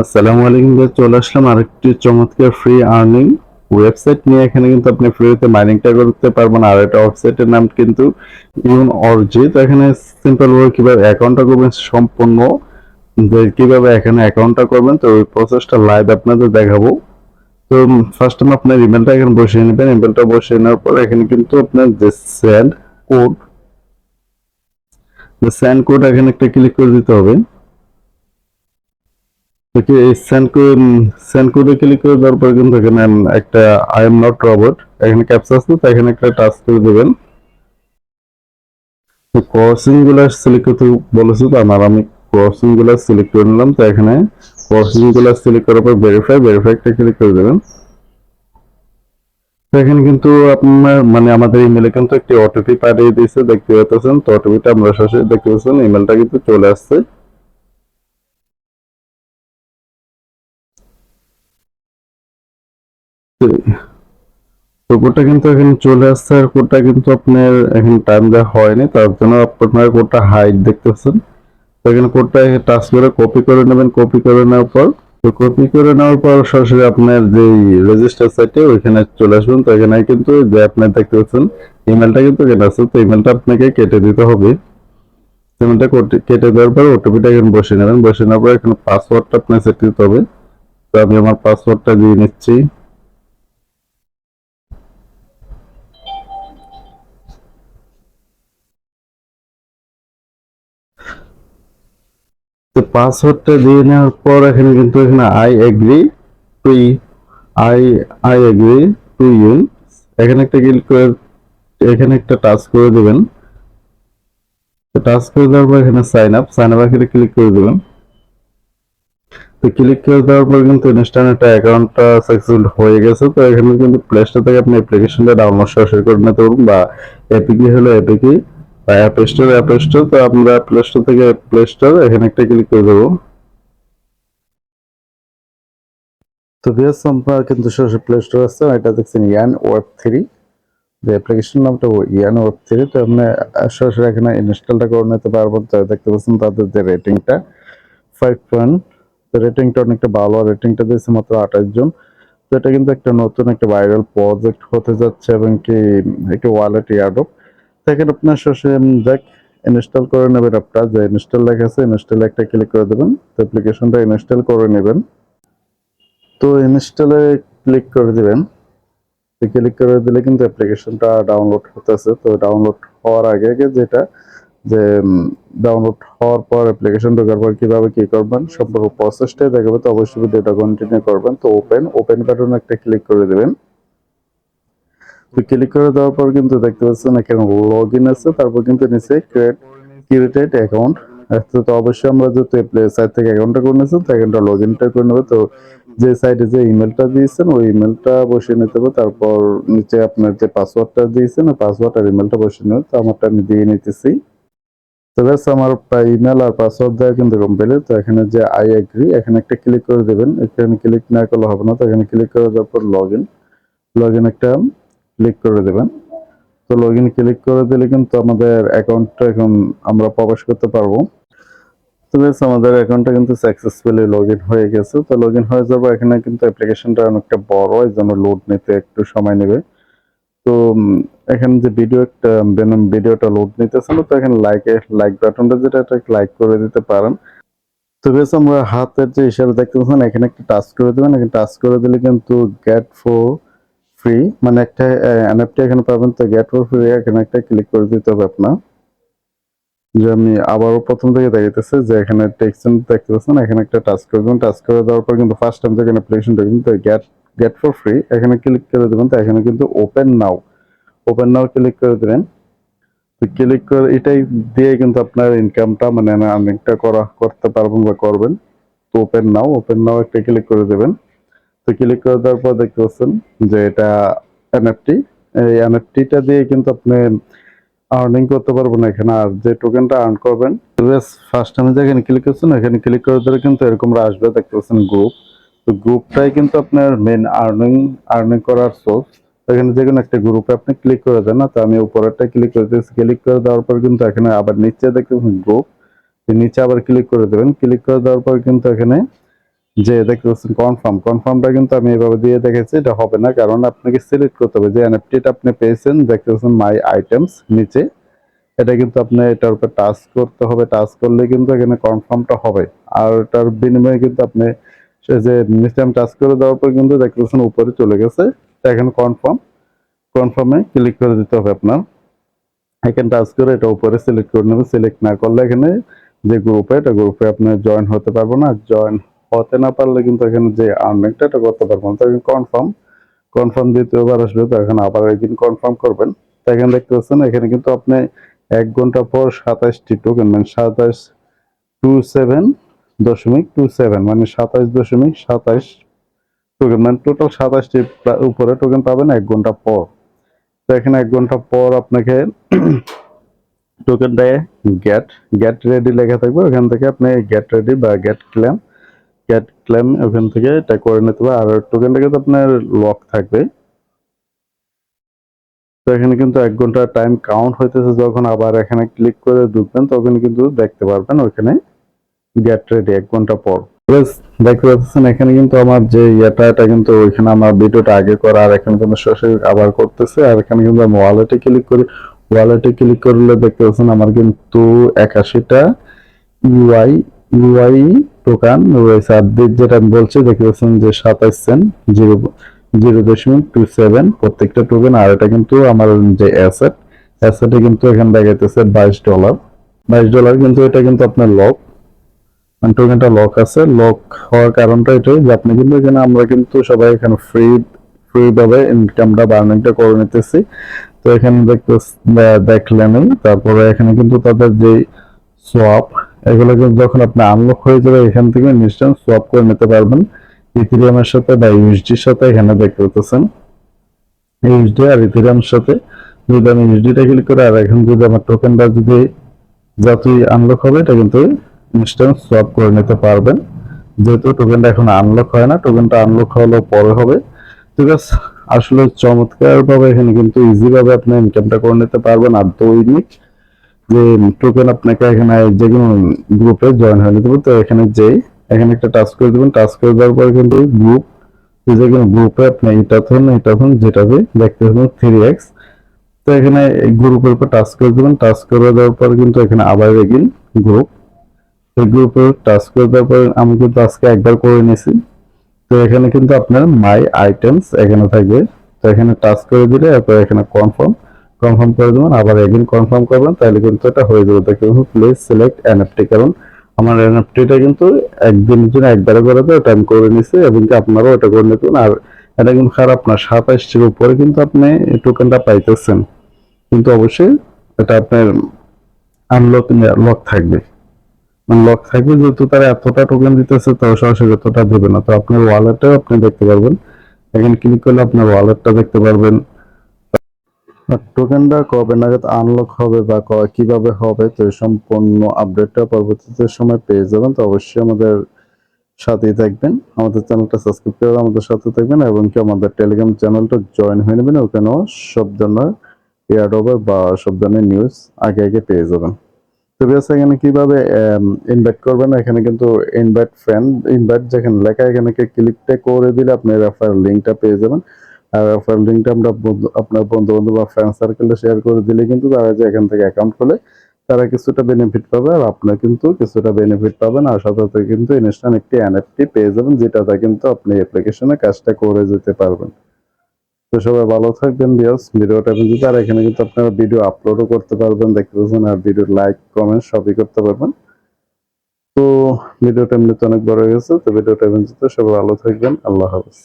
আসসালামু আলাইকুম ভাই, চলে আসলাম আরেকটি চমৎকার ফ্রি আর্নিং ওয়েবসাইট নিয়ে। এখানে কিন্তু আপনি ফ্রিতে মাইনিংটা করতে পারবেন। আর একটা ওয়েবসাইটের নাম কিন্তু ইউন অর্জি। তো এখানে সিম্পল ভাবে কিভাবে অ্যাকাউন্টটা করবেন সম্পূর্ণ, যে কিভাবে এখানে অ্যাকাউন্টটা করবেন, তো ওই প্রসেসটা লাইভ আপনাদের দেখাবো। তো ফার্স্ট টাইম আপনার ইমেলটা এখানে বসিয়ে নেবেন। ইমেলটা বসিয়ে নেওয়ার পর এখানে কিন্তু আপনার যে কোড সেন্ড কোড এখানে একটা ক্লিক করে দিতে হবে। ওকে, এই সেন্ড কোডে ক্লিক করে দেওয়ার পর কিন্তু এখানে একটা আই এম নট রোবট এখানে ক্যাপচা আছে, তো এখানে একটা টাচ করে দেবেন। তো ক্রসিং গুলো সিলেক্ট করতে বলেছে, তো আমি ক্রসিং গুলো সিলেক্ট করে নিলাম। তো এখানে ক্রসিং গুলো সিলেক্ট করার পর ভেরিফাইটা ক্লিক করে দেবেন। তো এখানে কিন্তু আপনার আমাদের ইমেলে কিন্তু একটি ওটিপি পাঠিয়ে দিয়েছে, দেখতে পাচ্ছেন। তো ওটিপিটা আমরা সরাসরি দেখতে পাচ্ছেন, ইমেলটা কিন্তু চলে আসছে। তো কোডটা কিন্তু এখানে চলে আসছে, আর কোডটা কিন্তু আপনার এখানে টাইম দেওয়া হয়নি, তার জন্য আপনার কোডটা হাইড দেখতেছেন। তো এখানে কোডটা টাচ করে কপি করে নেবেন। কপি করে নেওয়ার পর সরাসরি আপনার যে রেজিস্টার সাইটে ওইখানে চলে আসবেন। তো এখানে কিন্তু যে আপনার দেখতে পাচ্ছেন ইমেলটা কিন্তু এখানে আছে, তো ইমেলটা আপনাকে কেটে দিতে হবে। ইমেলটা কেটে দেওয়ার পর ওটিপিটা এখানে বসিয়ে নেবেন। বসিয়ে নেওয়ার পর এখানে পাসওয়ার্ডটা আপনার সেট দিতে হবে। তো আমি আমার পাসওয়ার্ডটা দিয়ে নিচ্ছি। তো পাসওয়ার্ডটা দিয়ে নেওয়ার পর এখানে কিন্তু এখানে to I I agree to you, এখানে একটা ক্লিক করে এখানে একটা টাচ করে দেবেন। তো টাচ করে দেওয়ার পর এখানে সাইন আপ এখানে ক্লিক করে দেবেন। তো ক্লিক করে দেওয়ার পর কিন্তু ইনস্ট্যান্ট অ্যাকাউন্টটা সাকসেসফুল হয়ে গেছে। তো এখানে কিন্তু প্লে স্টোর থেকে আপনি অ্যাপ্লিকেশনটা ডাউনলোড সরাসরি করে নিতে পারবেন, বা এপিকে হলো এপিকে, বা অ্যাপ স্টোর। তো আমরা প্লে স্টোর থেকে প্লে স্টোর এখানে একটা ক্লিক করে দেবো। তো ভিউয়ার্স, আমরা কিন্তু সরাসরি প্লে স্টোর আছে, এটা দেখছেন ইয়ান ওয়েব 3, যে অ্যাপ্লিকেশন নামটা ইয়ান ওয়েব 3। তো আপনি সরাসরি এখানে ইনস্টলটা করে নিতে পারবেন। তো দেখতে পাচ্ছেন তাদের যে রেটিংটা 5 রেটিংটা অনেকটা ভালো, রেটিংটা দিয়েছে মাত্র 28 জন। তো এটা কিন্তু একটা নতুন একটা ভাইরাল প্রজেক্ট হতে যাচ্ছে, এবং কি একটা ওয়ালেট এয়ারড্রপ। সেখানে আপনার সরাসরি দেখ ইনস্টল করে নেবেন। আপনার যে ইনস্টল লেখা আছে, ইনস্টল একটা ক্লিক করে দেবেন। তো অ্যাপ্লিকেশনটা ইনস্টল করে নেবেন। তো ইনস্টলে ক্লিক করে দিবেন। ক্লিক করে দিলে কিন্তু অ্যাপ্লিকেশনটা ডাউনলোড হতেছে। তো ডাউনলোড হওয়ার আগে আগে যেটা যে ডাউনলোড হওয়ার পর অ্যাপ্লিকেশন ঢোকার পর কিভাবে কি করবেন সম্পূর্ণ প্রসেসটাই দেখাবে। তো অবশ্যই ভিডিওটা কন্টিনিউ করবেন। তো ওপেন বাটন একটা ক্লিক করে দেবেন। তো ক্লিক করে দেওয়ার পর কিন্তু দেখতে পাচ্ছেন এখানে লগ ইন আছে, তারপর কিন্তু নিচে ক্রিয়েটেড অ্যাকাউন্ট। তো অবশ্যই আমরা যেহেতু সাইট থেকে অ্যাকাউন্টটা করে নিয়েছেন, তো অ্যাকাউন্টটা লগ ইনটা করে নেবে। তো যে সাইটে যে ইমেলটা দিয়েছেন ওই ইমেলটা বসিয়ে নিতে হবে। তারপর নিচে আপনার যে পাসওয়ার্ডটা দিয়েছেন ওই পাসওয়ার্ড আর ইমেলটা বসিয়ে নেবে। তো আমারটা আমি দিয়ে নিতেছি। তো ব্যাস আমার ইমেল আর পাসওয়ার্ড দেওয়া কিন্তু কমপ্লিট। তো এখানে যে আই এগ্রি এখানে একটা ক্লিক করে দেবেন। এখানে ক্লিক না করলে হবে না। তো এখানে ক্লিক করে দেওয়ার পর লগ ইন একটা ক্লিক করে দেবেন। তো লগ ইন ক্লিক করে দিলে কিন্তু আমাদের অ্যাকাউন্টটা এখন আমরা প্রবেশ করতে পারবো। তো বেশ, আমাদের অ্যাকাউন্টটা কিন্তু সাকসেসফুলি লগ ইন হয়ে গেছে। তো লগ ইন হয়ে যাবে। এখানে কিন্তু অ্যাপ্লিকেশনটা অনেকটা বড়, এই জন্য লোড নিতে একটু সময় নেবে। তো এখানে যে ভিডিওটা লোড নিতেছিল, তো এখানে লাইক বাটনটা যেটা, এটা লাইক করে দিতে পারেন। তো বেশ, আমরা হাতের যে ইশারা দেখতে পাচ্ছেন এখানে একটা টাচ করে দেবেন। এখানে টাচ করে দিলে কিন্তু গেট ফর ফ্রি একটা এনএফটি এখানে পাবেন। তো গেট ফর ফ্রি এখানে একটা ক্লিক করে দিতে হবে আপনার। যে আমি আবারও প্রথম থেকে দেখাইতেছে যে এখানে টেক্সট দেখতে পাচ্ছেন, এখানে একটা টাচ করে দেবেন। টাচ করে দেওয়ার পর কিন্তু ফার্স্ট টাইম যখন অ্যাপ্লিকেশন দেখবেন, তো গেট ফর ফ্রি এখানে ক্লিক করে দেবেন। তো এখানে কিন্তু ওপেন নাও ক্লিক করে দেবেন। তো ক্লিক করে এটাই দিয়ে কিন্তু আপনার ইনকামটা আর্নিংটা করতে পারবেন বা করবেন। তো ওপেন নাও একটা ক্লিক করে দেবেন। তো ক্লিক করে দেওয়ার পর দেখতে পাচ্ছেন যে এটা এনএফটি। এই এনএফটিটা দিয়ে কিন্তু আপনি আর্নিং করতে পারবেন এখানে। আর যে টোকেনটা আর্ন করবেন, ফার্স্ট টাইমে যেখানে ক্লিক করছেন এখানে ক্লিক করে দিলে কিন্তু এরকম আসবে, দেখতে পাচ্ছেন গ্রুপ। তো গ্রুপটাই কিন্তু আপনার মেন আর্নিং করার সোর্স। এখানে যে কোনো একটা গ্রুপে আপনি ক্লিক করে দেন না। তো আমি উপরেরটা ক্লিক করে দিয়েছি। ক্লিক করে দেওয়ার পর কিন্তু এখানে আবার নিচে দেখতে পাচ্ছেন গ্রুপ, নিচে আবার ক্লিক করে দেবেন। ক্লিক করে দেওয়ার পর কিন্তু এখানে যে দেখতে পাচ্ছেন কনফার্মটা কিন্তু আমি এভাবে দিয়ে দেখেছি, এটা হবে না, কারণ আপনাকে সিলেক্ট করতে হবে যে এনএফটিটা আপনি পেয়েছেন, দেখতে পাচ্ছেন মাই আইটেমস নিচে, এটা কিন্তু আপনি এটার উপর টাচ করতে হবে, টাচ করলে কিন্তু এখানে কনফার্মটা হবে। আর এটার বিনিময়ে কিন্তু আপনি সে যে নিচে আমি টাচ করে দেওয়ার পর কিন্তু দেখতে পাচ্ছেন উপরে চলে গেছে, এখানে কনফার্মে ক্লিক করে দিতে হবে আপনার। এখানে টাচ করে এটা উপরে সিলেক্ট করে নেবেন, সিলেক্ট না করলে এখানে যে গ্রুপে, এটা গ্রুপে আপনি জয়েন হতে পারবো না, জয়েন হতে না পারলে কিন্তু এখানে যে আর্নিংটা এটা করতে পারবো না। তো কনফার্ম দ্বিতীয়বার আসবে, তো এখানে আবার একদিন কনফার্ম করবেন। তো এখানে দেখতে পাচ্ছেন এখানে কিন্তু আপনি 1 ঘন্টা পর 27টি টোকেন, মানে 27.27 মানে 27.27 টোকেন, মানে টোটাল 27টি উপরে টোকেন পাবেন 1 ঘন্টা পর। তো এখানে 1 ঘন্টা পর আপনাকে টোকেন দেয় গেট গেট রেডি লেখা থাকবে, ওখান থেকে আপনি গেট রেডি বা গেট ক্লেম ওখান থেকে এটা করে নিতে হবে। আর টোকেনটা কিন্তু আপনার লক থাকবে। তো এখানে কিন্তু 1 ঘন্টা টাইম কাউন্ট হইতেছে, যখন আবার এখানে ক্লিক করে ঢুকবেন তখন কিন্তু দেখতে পারবেন ওখানে গেট রেডি 1 ঘন্টা পর। দেখতে পাচ্ছেন এখানে কিন্তু আমার যে এটা কিন্তু ওইখানে আমার ভিডিওটা আগে করা, আর এখানে কিন্তু সরাসরি আবার করতেছে। আর এখানে কিন্তু আমি ওয়ালেটে ক্লিক করলে দেখতে পাচ্ছেন আমার কিন্তু 81টা ইউআই ইউআই টোকান রয়েছে। আর যেটা আমি বলছি দেখতে পাচ্ছেন যে 27 সেন্ট 0.27 প্রত্যেকটা টোকেন। আর এটা কিন্তু আমার যে অ্যাসেটে কিন্তু এখানে দেখাইতেছে $22। $22 কিন্তু এটা কিন্তু আপনার লক, মানে টোকেনটা লক আছে। লক হওয়ার কারণটা এটাই যে আপনি কিন্তু এখানে, আমরা কিন্তু সবাই এখানে ফ্রি ভাবে ইনকামটা বার্নিংটা করে নিতেছি। তো এখানে দেখলেনই, তারপরে এখানে কিন্তু তাদের যে সোয়াপ, এগুলো কিন্তু যখন আপনি আনলক হয়ে যাবে এখান থেকে ইনস্ট্যান্ট সোয়াপ করে নিতে পারবেন ইথেরিয়ামের সাথে বা ইউএসডির সাথে। এখানে দেখতে পাচ্ছেন ইউএসডি আর ইথেরিয়ামের সাথে যদি আমি ইউএসডিটা ক্লিক করে, আর এখন যদি আমার টোকেনটা যদি যতই আনলক হবে এটা কিন্তু ইনস্ট্যান্ট সোয়াপ করে নিতে পারবেন। যেহেতু টোকেনটা এখন আনলক হয় না, টোকেনটা আনলক হলেও পরে হবে। ঠিক আছে, আসলে চমৎকার ভাবে এখানে কিন্তু ইজি ভাবে আপনি ইনকামটা করে নিতে পারবেন। আর দৈনিক যে টোকেন আপনাকে এখানে যে কোনো গ্রুপে জয়েন হয়ে নিতে হবে। তো এখানে এখানে একটা টাচ করে দেবেন, টাচ করে দেওয়ার পরে কিন্তু যে কোনো গ্রুপে আপনি এটা যেটাতে দেখতে পাবেন 3x। তো এখানে গ্রুপের উপর টাচ করে দেবেন, টাচ করে দেওয়ার পর কিন্তু এখানে আবার এগিন গ্রুপ, এই গ্রুপে টাচ করে দেওয়ার পর আমি কিন্তু আজকে একবার করে নিয়েছি। তো এখানে কিন্তু আপনার মাই আইটেমস এখানে থাকবে। তো এখানে টাচ করে দিলে এরপর এখানে কনফার্ম করে দেবেন, আবার এগেইন কনফার্ম করবেন, তাহলে কিন্তু এটা হয়ে যাবে। দেখুন প্লিজ সিলেক্ট এনএফটি, কারণ আমার এনএফটিটা কিন্তু একদিনের জন্য একবারে করে দেয়, ওটা আমি করে নিছি, এবং কি আপনারাও এটা করে নিতেন। আর এটা কিন্তু খারাপ না, 27টির উপরে কিন্তু আপনি টোকেনটা পাইতেছেন, কিন্তু অবশ্যই এটা আপনার লক থাকবে, মানে লক থাকবে, যেহেতু তারা এতটা টোকেন দিতেছে তো সরাসরি এতটা দেবে না। তো আপনার ওয়ালেটেও আপনি দেখতে পারবেন, এখানে ক্লিক করলে আপনার ওয়ালেটটা দেখতে পারবেন। টোকেনটা কবে নাগাদ আনলক হবে বা কিভাবে হবে, তো সম্পূর্ণ আপডেটটা পরবর্তীতে সময় পেয়ে যাবেন। তো অবশ্যই আমাদের সাথেই থাকবেন, আমাদের চ্যানেলটা সাবস্ক্রাইব করে আমাদের সাথে থাকবেন, এবং কি আমাদের টেলিগ্রাম চ্যানেলটা জয়েন হয়ে নেবেন। ওখানেও সব ধরনের এয়ারড্রপ বা সব ধরনের নিউজ আগে পেয়ে যাবেন। তো বেশ, এখানে কিভাবে ইনভাইট করবেন, এখানে কিন্তু ইনভাইট যেখানে লেখা, এখানে ক্লিকটা করে দিলে আপনি রেফার লিঙ্কটা পেয়ে যাবেন। আর রেফার লিঙ্কটা আমরা আপনার বন্ধু বান্ধব বা ফ্রেন্ড সার্কেলে শেয়ার করে দিলে কিন্তু তারা যে এখান থেকে অ্যাকাউন্ট খুলে তারা কিছুটা বেনিফিট পাবে, আর আপনার কিন্তু কিছুটা বেনিফিট পাবেন। আর সাথে সাথে কিন্তু ইনস্ট্যান্ট একটি এনএফটি পেয়ে যাবেন, যেটাতে কিন্তু আপনি অ্যাপ্লিকেশনে কাজটা করে যেতে পারবেন। তো সবাই ভালো থাকবেন ভিউয়ার্স, ভিডিওটা কিন্তু, আর এখানে কিন্তু আপনারা ভিডিও আপলোডও করতে পারবেন, দেখতে পাচ্ছেন, আর ভিডিও লাইক কমেন্ট সবই করতে পারবেন। তো ভিডিওটা এমনিতে অনেক বড় হয়ে গেছে, তো ভিডিওটা এমনিতে সবাই ভালো থাকবেন, আল্লাহ হাফেজ।